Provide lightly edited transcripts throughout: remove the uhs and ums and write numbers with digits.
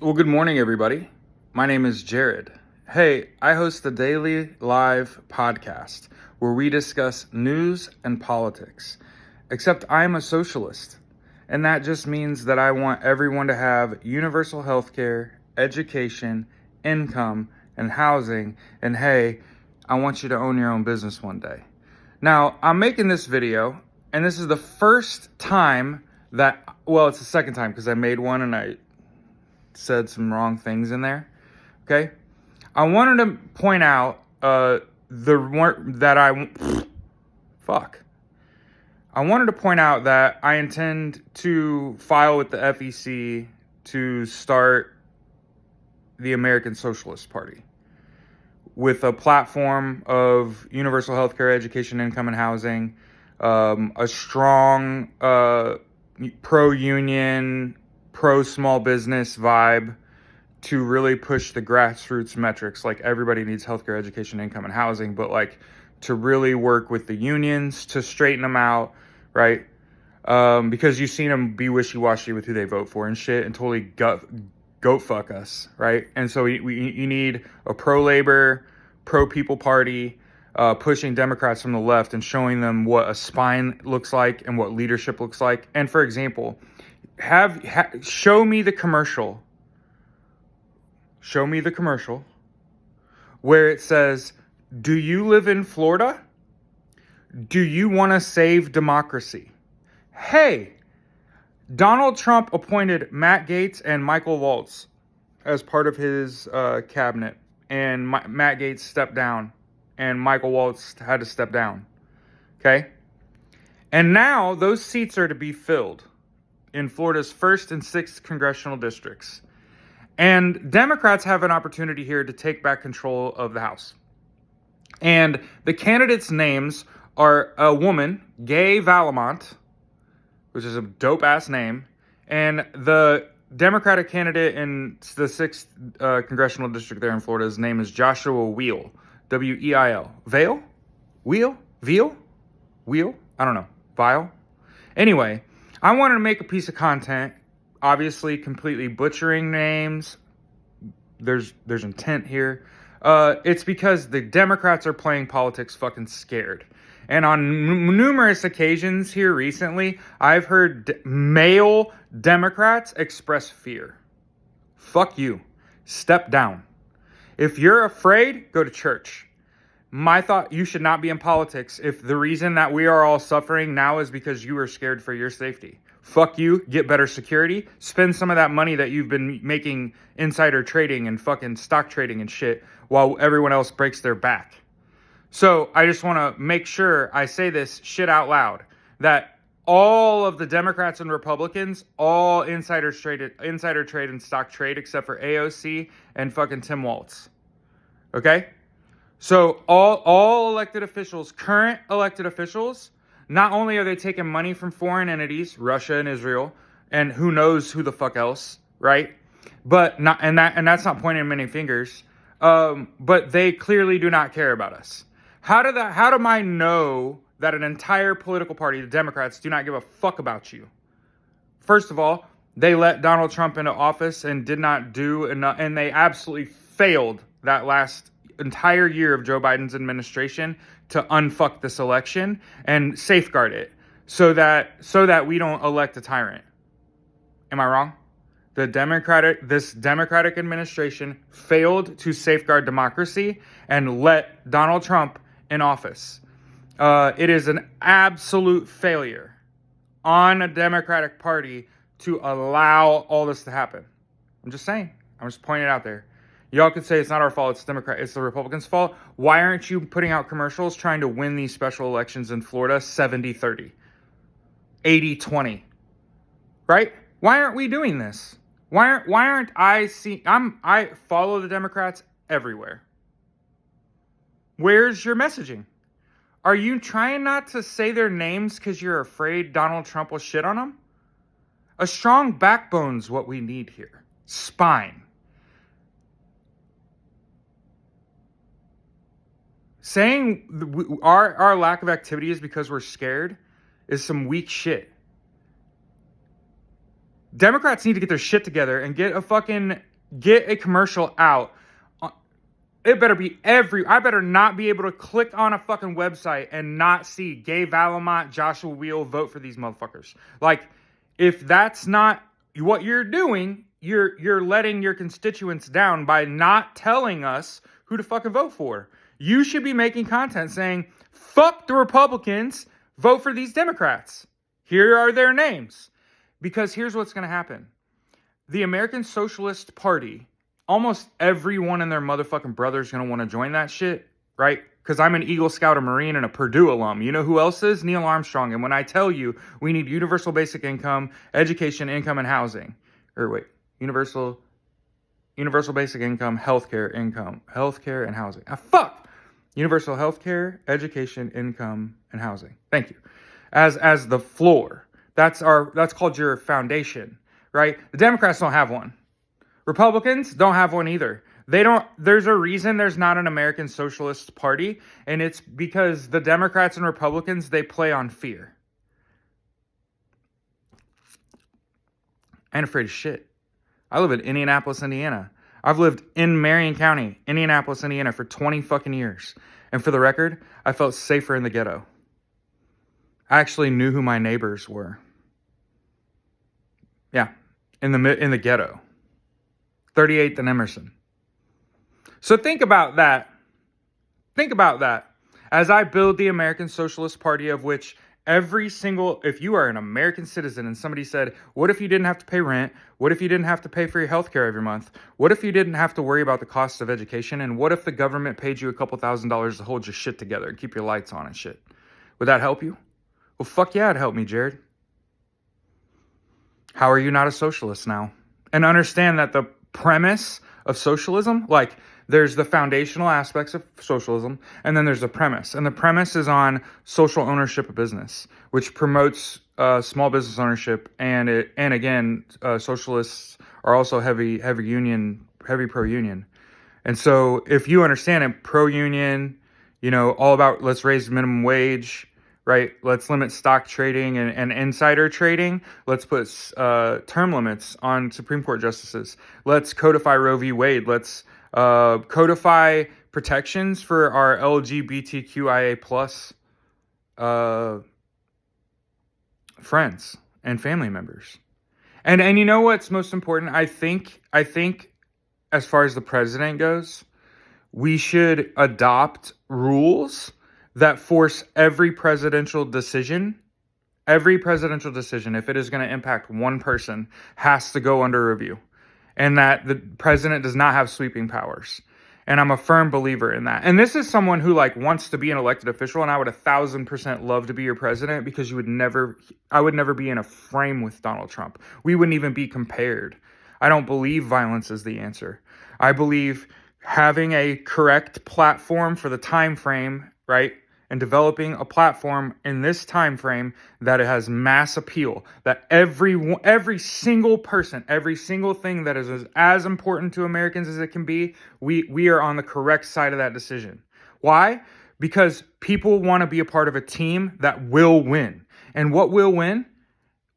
Well, good morning, everybody. My name is Jared. Hey, I host the daily live podcast where we discuss news and politics. Except I'm a socialist, and that just means that I want everyone to have universal health care, education, income, and housing, and hey, I want you to own your own business one day. Now, I'm making this video, and this is the first time it's the second time because I made one and I said some wrong things in there. Okay, I wanted to point out I wanted to point out that I intend to file with the FEC to start the American Socialist Party with a platform of universal healthcare, education, income, and housing, a strong pro-union, pro-small business vibe to really push the grassroots metrics. Like, everybody needs healthcare, education, income, and housing, but like to really work with the unions to straighten them out, right? Because you've seen them be wishy-washy with who they vote for and shit, and totally goat fuck us, right? And so you need a pro-labor, pro-people party, pushing Democrats from the left and showing them what a spine looks like and what leadership looks like. And for example, show me the commercial. Show me the commercial where it says, "Do you live in Florida? Do you want to save democracy?" Hey, Donald Trump appointed Matt Gaetz and Michael Waltz as part of his cabinet, and Matt Gaetz stepped down, and Michael Waltz had to step down. Okay? And now those seats are to be filled in Florida's 1st and 6th congressional districts. And Democrats have an opportunity here to take back control of the House. And the candidates' names are a woman, Gay Valamont, which is a dope-ass name, and the Democratic candidate in the 6th congressional district there in Florida, his name is Joshua Weil, W-E-I-L. Veil? Wheel? Veal? Wheel? I don't know. Vile? Anyway, I wanted to make a piece of content, obviously completely butchering names. There's intent here. It's because the Democrats are playing politics fucking scared. And on numerous occasions here recently, I've heard male Democrats express fear. Fuck you. Step down. If you're afraid, go to church. My thought, you should not be in politics if the reason that we are all suffering now is because you are scared for your safety. Fuck you, get better security, spend some of that money that you've been making insider trading and fucking stock trading and shit while everyone else breaks their back. So I just want to make sure I say this shit out loud, that all of the Democrats and Republicans, all insider trade and stock trade except for AOC and fucking Tim Waltz. Okay? So all elected officials, current elected officials, not only are they taking money from foreign entities, Russia and Israel, and who knows who the fuck else, right? But that's not pointing many fingers. But they clearly do not care about us. How do I know that an entire political party, the Democrats, do not give a fuck about you? First of all, they let Donald Trump into office and did not do enough, and they absolutely failed that last entire year of Joe Biden's administration to unfuck this election and safeguard it so that we don't elect a tyrant. Am I wrong? This Democratic administration failed to safeguard democracy and let Donald Trump in office. It is an absolute failure on a Democratic Party to allow all this to happen. I'm just saying. I'm just pointing it out there. Y'all could say it's not our fault, it's the Republicans' fault. Why aren't you putting out commercials trying to win these special elections in Florida 70-30, 80-20? Right? Why aren't we doing this? Why aren't I follow the Democrats everywhere. Where's your messaging? Are you trying not to say their names because you're afraid Donald Trump will shit on them? A strong backbone's what we need here. Spine. Saying our lack of activity is because we're scared is some weak shit. Democrats need to get their shit together and get a commercial out. It better be I better not be able to click on a fucking website and not see Gay Valamont, Joshua Wheel, vote for these motherfuckers. Like, if that's not what you're doing, you're letting your constituents down by not telling us who to fucking vote for. You should be making content saying, fuck the Republicans, vote for these Democrats. Here are their names. Because here's what's going to happen. The American Socialist Party, almost everyone and their motherfucking brother is going to want to join that shit, right? Because I'm an Eagle Scout, a Marine, and a Purdue alum. You know who else is? Neil Armstrong. And when I tell you we need universal basic income, education, income, and housing. Universal basic income, healthcare, and housing. Fuck! Universal healthcare, education, income, and housing. Thank you. As the floor. That's called your foundation, right? The Democrats don't have one. Republicans don't have one either. There's a reason there's not an American Socialist Party, and it's because the Democrats and Republicans, they play on fear. I ain't afraid of shit. I live in Indianapolis, Indiana. I've lived in Marion County, Indianapolis, Indiana for 20 fucking years. And for the record, I felt safer in the ghetto. I actually knew who my neighbors were. Yeah, in the ghetto. 38th and Emerson. So think about that. Think about that. As I build the American Socialist Party, of which if you are an American citizen and somebody said, what if you didn't have to pay rent? What if you didn't have to pay for your health care every month? What if you didn't have to worry about the cost of education? And what if the government paid you a couple $1,000s to hold your shit together and keep your lights on and shit? Would that help you? Well, fuck yeah, it'd help me, Jared. How are you not a socialist now? And understand that the premise of socialism, like, there's the foundational aspects of socialism, and then there's the premise. And the premise is on social ownership of business, which promotes small business ownership. And again, socialists are also heavy pro-union. And so if you understand it, pro-union, all about let's raise minimum wage, right? Let's limit stock trading and insider trading. Let's put term limits on Supreme Court justices. Let's codify Roe v. Wade. Let's codify protections for our LGBTQIA plus friends and family members. And you know what's most important? I think as far as the president goes, we should adopt rules that force every presidential decision, if it is going to impact one person, has to go under review. And that the president does not have sweeping powers. And I'm a firm believer in that. And this is someone who wants to be an elected official, and I would 1,000% love to be your president, because I would never be in a frame with Donald Trump. We wouldn't even be compared. I don't believe violence is the answer. I believe having a correct platform for the time frame, right? And developing a platform in this time frame that it has mass appeal, that every single person, every single thing that is as important to Americans as it can be, we are on the correct side of that decision. Why? Because people want to be a part of a team that will win. And what will win?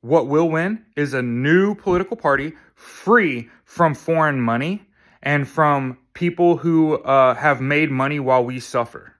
What will win is a new political party free from foreign money and from people who have made money while we suffer.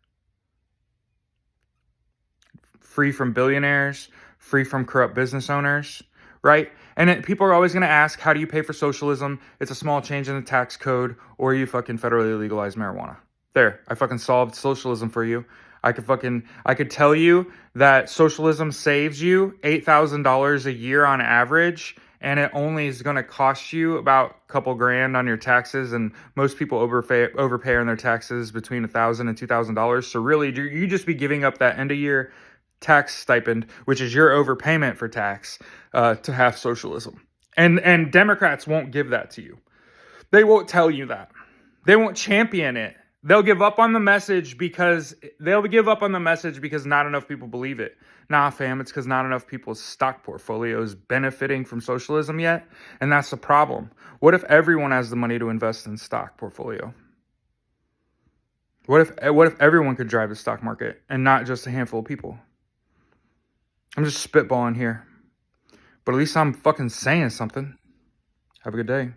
Free from billionaires, free from corrupt business owners, right? And people are always going to ask, how do you pay for socialism? It's a small change in the tax code, or you fucking federally legalize marijuana. There, I fucking solved socialism for you. I could tell you that socialism saves you $8,000 a year on average, and it only is going to cost you about a couple grand on your taxes. And most people overpay on their taxes between $1,000 and $2,000. So really, you just be giving up that end of year tax stipend, which is your overpayment for tax, to have socialism. And Democrats won't give that to you. They won't tell you that. They won't champion it. They'll give up on the message because not enough people believe it. Nah, fam, it's because not enough people's stock portfolios benefiting from socialism yet. And that's the problem. What if everyone has the money to invest in stock portfolio? What if everyone could drive the stock market and not just a handful of people? I'm just spitballing here. But at least I'm fucking saying something. Have a good day.